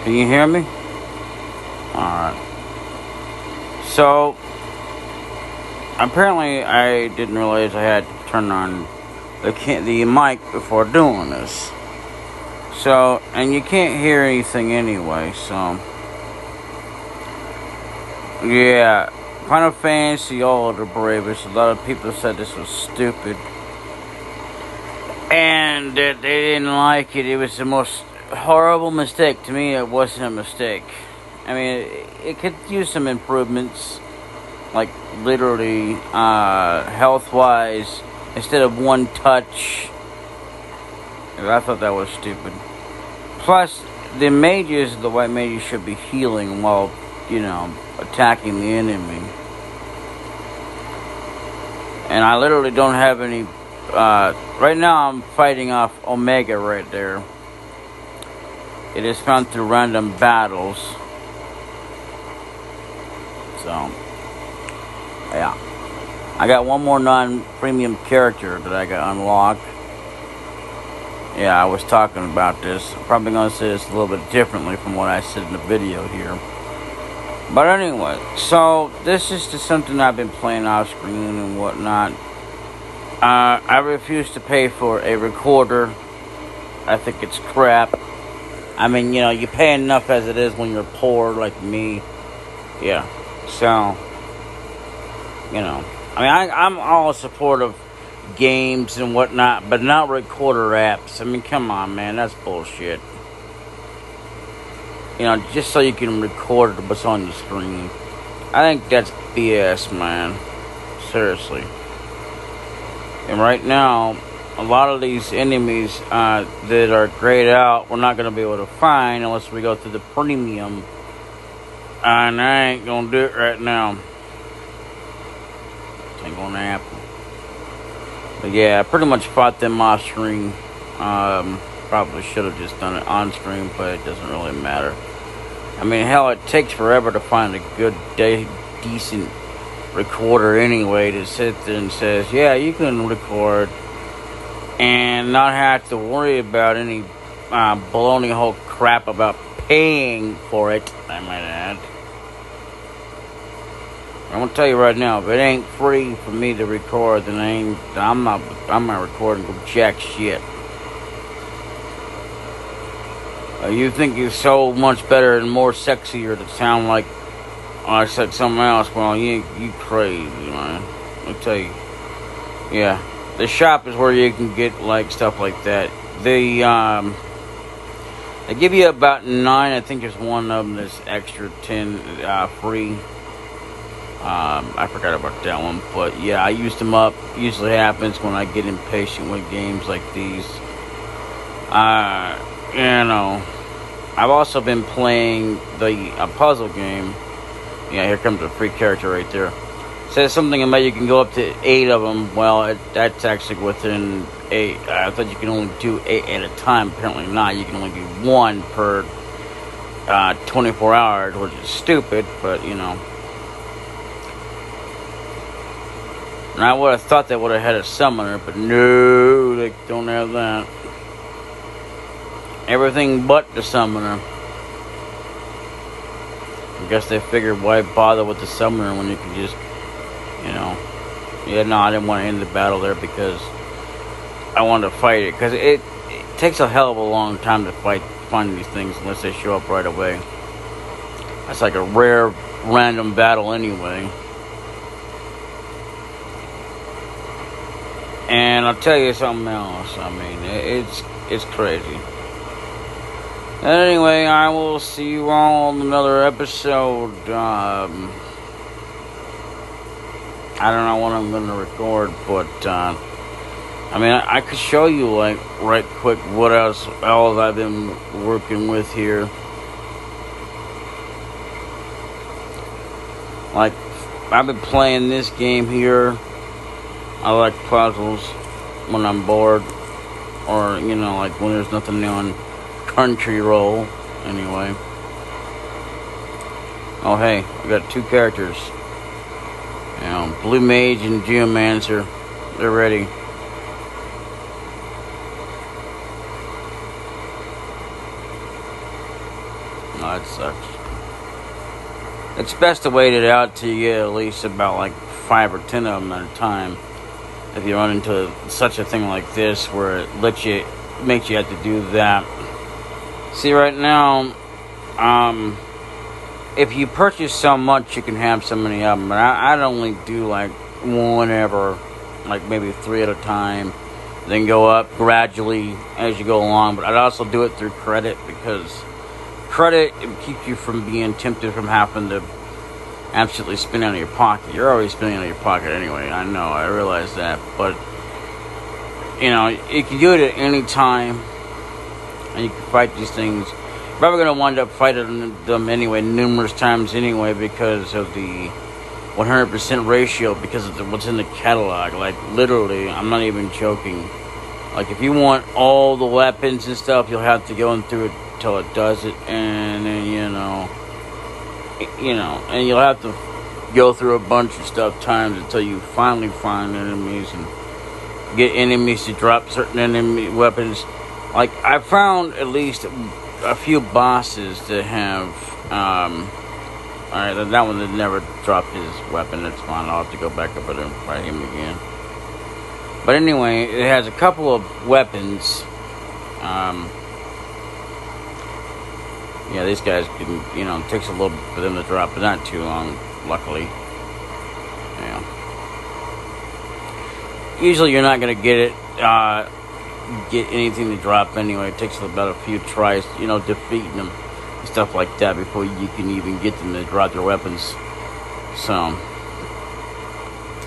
Can you hear me? Alright. So, apparently I didn't realize I had to turn on the mic before doing this. So, and you can't hear anything anyway, so. Yeah. Final Fantasy All The Bravest. A lot of people said this was stupid. And that they didn't like it. It was the most horrible mistake. To me, it wasn't a mistake. I mean, it could use some improvements. Like, literally, health-wise, instead of one touch. I thought that was stupid. Plus, the white mages should be healing while, attacking the enemy. And I literally don't have any. Right now, I'm fighting off Omega right there. It is found through random battles. So, yeah. I got one more non-premium character that I got unlocked. Yeah, I was talking about this. I'm probably going to say this a little bit differently from what I said in the video here. But anyway, so this is just something I've been playing off screen and whatnot. I refuse to pay for a recorder. I think it's crap. I mean, you pay enough as it is when you're poor like me. Yeah. So, I mean, I'm all supportive of games and whatnot, but not recorder apps. I mean, come on, man. That's bullshit. Just so you can record what's on the screen. I think that's BS, man. Seriously. And right now, a lot of these enemies that are grayed out, we're not going to be able to find unless we go through the premium. And I ain't going to do it right now. It ain't going to happen. But yeah, I pretty much fought them off screen. Probably should have just done it on screen, but it doesn't really matter. I mean, hell, it takes forever to find a good, decent recorder anyway to sit there and says, yeah, you can record and not have to worry about any baloney whole crap about paying for it, I might add. I'm gonna tell you right now, if it ain't free for me to record, then I'm not recording jack shit. You think it's so much better and more sexier to sound like I said something else? Well, you crazy, man. I'll tell you. Yeah, the shop is where you can get like stuff like that. They give you about 9. I think there's one of them that's extra 10 free. I forgot about that one, but yeah, I used them up. Usually happens when I get impatient with games like these. I've also been playing a puzzle game. Yeah, here comes a free character right there. It says something about you can go up to 8 of them. Well, that's actually within 8. I thought you can only do 8 at a time. Apparently not. You can only do 1 per 24 hours, which is stupid, but And I would have thought they would have had a summoner, but no, they don't have that. Everything but the summoner. I guess they figured why bother with the summoner when you can just, Yeah, no, I didn't want to end the battle there because I wanted to fight it. Because it takes a hell of a long time to find these things unless they show up right away. That's like a rare, random battle anyway. And I'll tell you something else. I mean, it's crazy. Anyway, I will see you all in another episode. I don't know when I'm going to record, but I mean, I could show you like right quick what else I've been working with here. Like, I've been playing this game here. I like puzzles when I'm bored, or like when there's nothing on Crunchyroll. Anyway. Oh hey, we got 2 characters. Blue Mage and Geomancer. They're ready. Oh, that sucks. It's best to wait it out till you get at least about like 5 or 10 of them at a time. If you run into such a thing like this where it makes you have to do that. See, right now, if you purchase so much, you can have so many of them. But I'd only do like whenever, like maybe 3 at a time. Then go up gradually as you go along. But I'd also do it through credit, because credit keeps you from being tempted from having to absolutely spend out of your pocket. You're always spending out of your pocket anyway. I know, I realize that. But, you know, you can do it at any time. And you can fight these things. You're probably going to wind up fighting them anyway, numerous times anyway, because of the 100% ratio, because of what's in the catalog. Like, literally, I'm not even joking. Like, if you want all the weapons and stuff, you'll have to go through it till it does it, and then, and you'll have to go through a bunch of stuff times until you finally find enemies and get enemies to drop certain enemy weapons. Like, I found at least a few bosses that have, alright, that one that never dropped his weapon. That's fine. I'll have to go back up and fight him again. But anyway, it has a couple of weapons. Yeah, these guys can, it takes a little bit for them to drop, but not too long, luckily. Yeah. Usually you're not going to get anything to drop anyway. It takes about a few tries, defeating them and stuff like that before you can even get them to drop their weapons. So,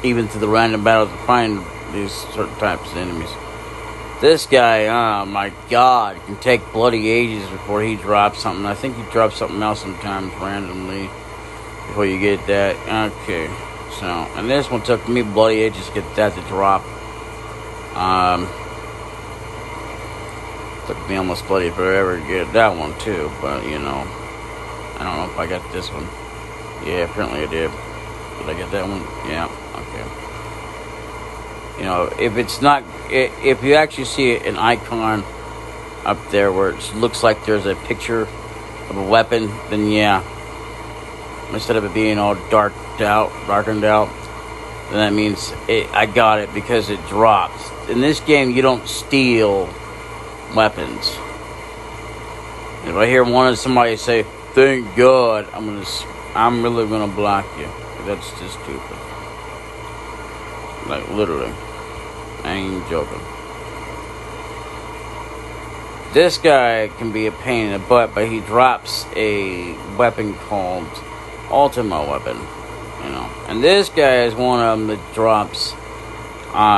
even through the random battles to find these certain types of enemies. This guy, oh my god, can take bloody ages before he drops something. I think he drops something else sometimes randomly before you get that. Okay, so, and this one took me bloody ages to get that to drop. Took me almost bloody forever to get that one too, but I don't know if I got this one. Yeah, apparently I did. Did I get that one? Yeah, okay. If you actually see an icon up there where it looks like there's a picture of a weapon, then yeah, instead of it being all darkened out, then that means I got it because it drops. In this game, you don't steal weapons. If I hear somebody say, "Thank God," I'm really gonna block you. That's just stupid. Like, literally. I ain't joking. This guy can be a pain in the butt, but he drops a weapon called Ultima weapon, And this guy is one of them that drops,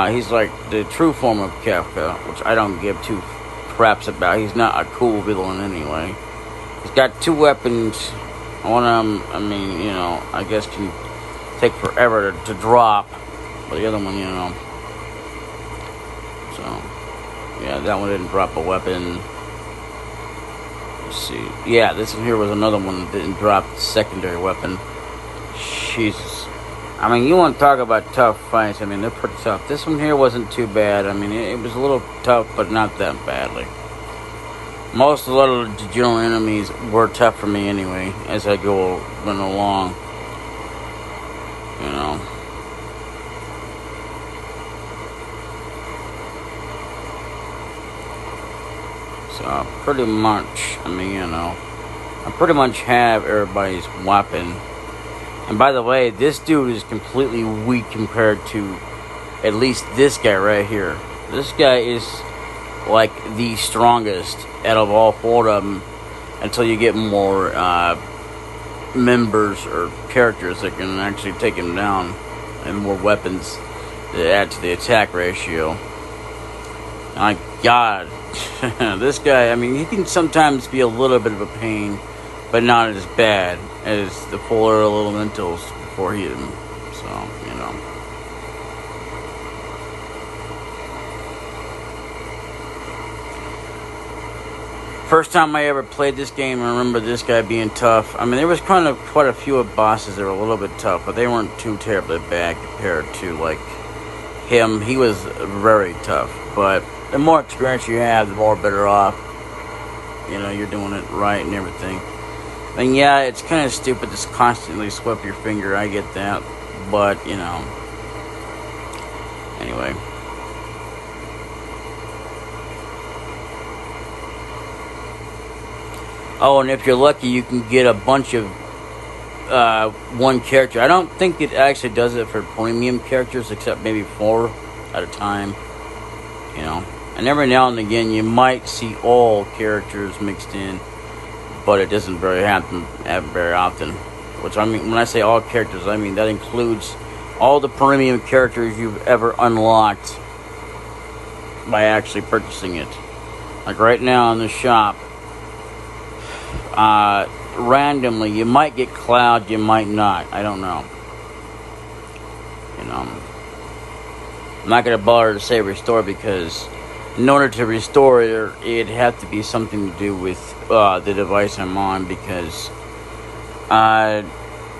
he's like the true form of Kafka, which I don't give two craps about. He's not a cool villain anyway. He's got 2 weapons. One of them, I guess can take forever to drop. But the other one, So, yeah, that one didn't drop a weapon. Let's see. Yeah, this one here was another one that didn't drop the secondary weapon. Jesus. You want to talk about tough fights. They're pretty tough. This one here wasn't too bad. It was a little tough, but not that badly. A lot of the general enemies were tough for me anyway, as I went along. So, pretty much, I pretty much have everybody's weapon. And by the way, this dude is completely weak compared to at least this guy right here. This guy is like the strongest out of all 4 of them until you get more members or characters that can actually take him down and more weapons that add to the attack ratio. My god. This guy, he can sometimes be a little bit of a pain, but not as bad as the polar elementals before he hit him. So, First time I ever played this game, I remember this guy being tough. There was quite a few bosses that were a little bit tough, but they weren't too terribly bad compared to, like, him. He was very tough, but the more experience you have, the more better off. You're doing it right and everything. And yeah, it's kind of stupid to constantly swipe your finger. I get that. But, you know. Anyway. Oh, and if you're lucky, you can get a bunch of one character. I don't think it actually does it for premium characters, except maybe 4 at a time. You know. And every now and again, you might see all characters mixed in, but it doesn't happen very often. Which, I mean, when I say all characters, I mean that includes all the premium characters you've ever unlocked by actually purchasing it. Like right now in the shop, randomly, you might get Cloud, you might not. I don't know. You know, I'm not going to bother to say restore, because in order to restore it, it'd have to be something to do with the device I'm on, because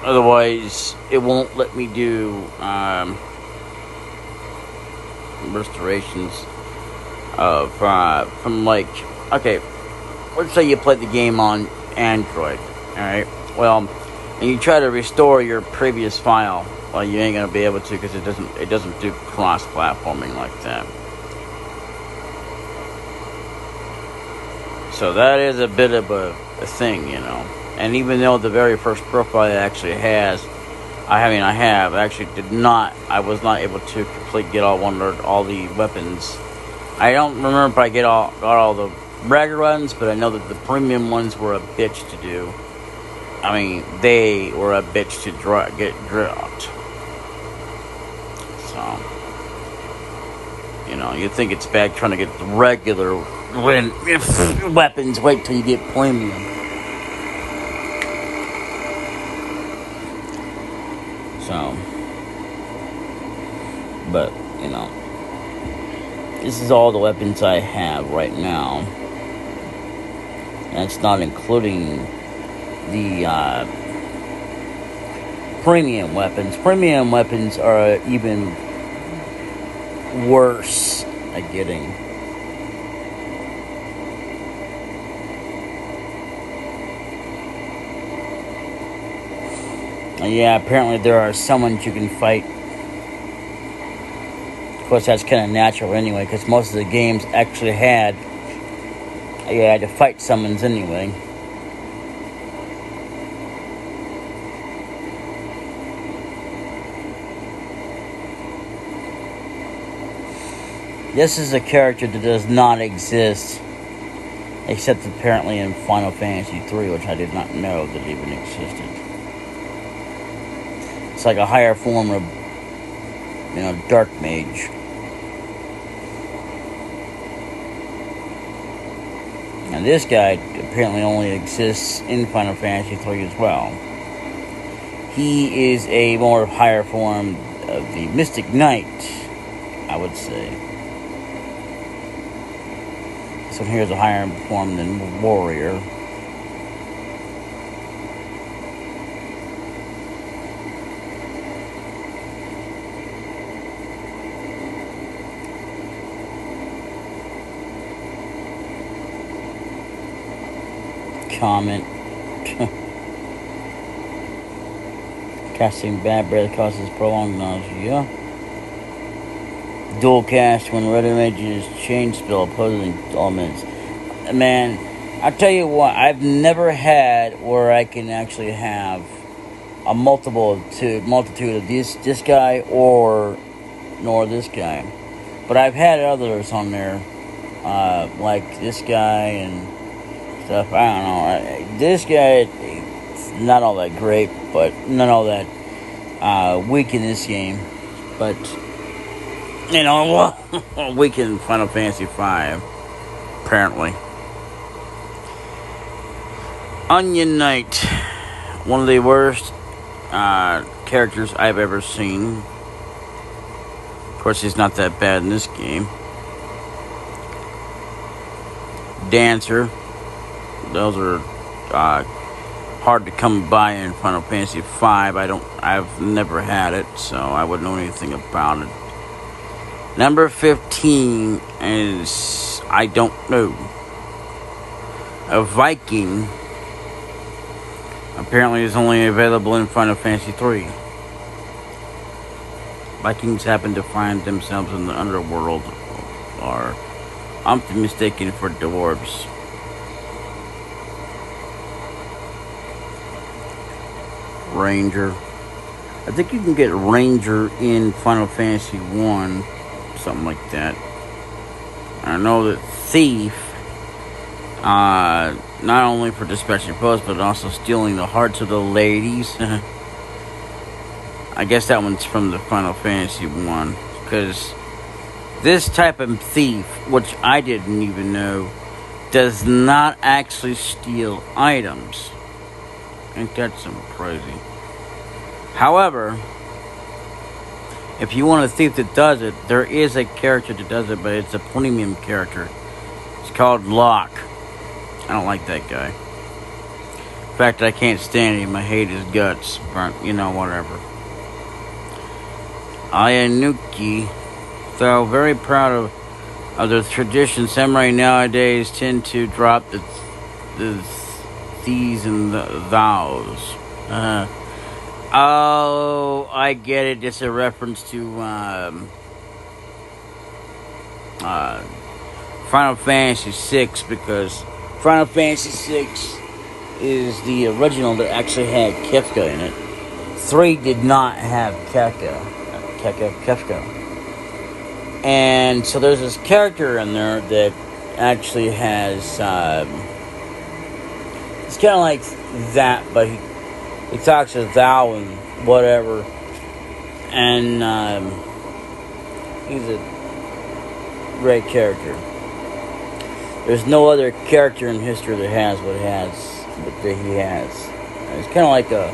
otherwise it won't let me do restorations of from, like, okay, let's say you played the game on Android, alright? Well, and you try to restore your previous file, well, you ain't gonna be able to, because it doesn't do cross-platforming like that. So that is a bit of a thing, you know. And even though the very first profile it actually has, I was not able to get all the weapons. I don't remember if I got all the regular ones, but I know that the premium ones were a bitch to do. I mean, they were a bitch to get dropped. So, you know, you think it's bad trying to get the regular weapons. Wait till you get premium. So, but, you know, this is all the weapons I have right now. That's not including the premium weapons. Premium weapons are even worse at getting. And yeah, apparently there are summons you can fight. Of course, that's kind of natural anyway, because most of the games actually had to fight summons anyway. This is a character that does not exist, except apparently in Final Fantasy 3, which I did not know that even existed. It's like a higher form of, you know, Dark Mage. And this guy apparently only exists in Final Fantasy 3 as well. He is a more higher form of the Mystic Knight, I would say. This one here is a higher form than Warrior. Comment. Casting bad breath causes prolonged nausea. Dual cast when red images change spell opposing elements. Man, I tell you what, I've never had where I can actually have a multitude of this guy nor this guy. But I've had others on there, like this guy and stuff. I don't know. This guy, it's not all that great, but not all that weak in this game. But, you know, weak in Final Fantasy 5, apparently. Onion Knight, one of the worst characters I've ever seen. Of course, he's not that bad in this game. Dancer. Those are hard to come by in Final Fantasy V. I've never had it, so I wouldn't know anything about it. Number 15 is, I don't know, a Viking apparently is only available in Final Fantasy 3. Vikings happen to find themselves in the underworld, or often mistaken for dwarves. Ranger. I think you can get Ranger in Final Fantasy 1, something like that. I know that Thief, not only for dispatching posts, but also stealing the hearts of the ladies. I guess that one's from the Final Fantasy 1, because this type of thief, which I didn't even know, does not actually steal items. Ain't that something crazy? However, if you want a thief that does it, there is a character that does it, but it's a premium character. It's called Locke. I don't like that guy. In fact, I can't stand him. I hate his guts. But, whatever. Ayanuki, though very proud of the tradition, samurai nowadays tend to drop the these and the thous. Oh, I get it. It's a reference to Final Fantasy VI, because Final Fantasy VI is the original that actually had Kefka in it. 3 did not have Kefka. And so there's this character in there that actually has, it's kind of like that, but he talks to thou and whatever, and he's a great character. There's no other character in history that has what he has. It's kind of like a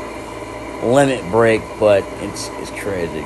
limit break, but it's crazy.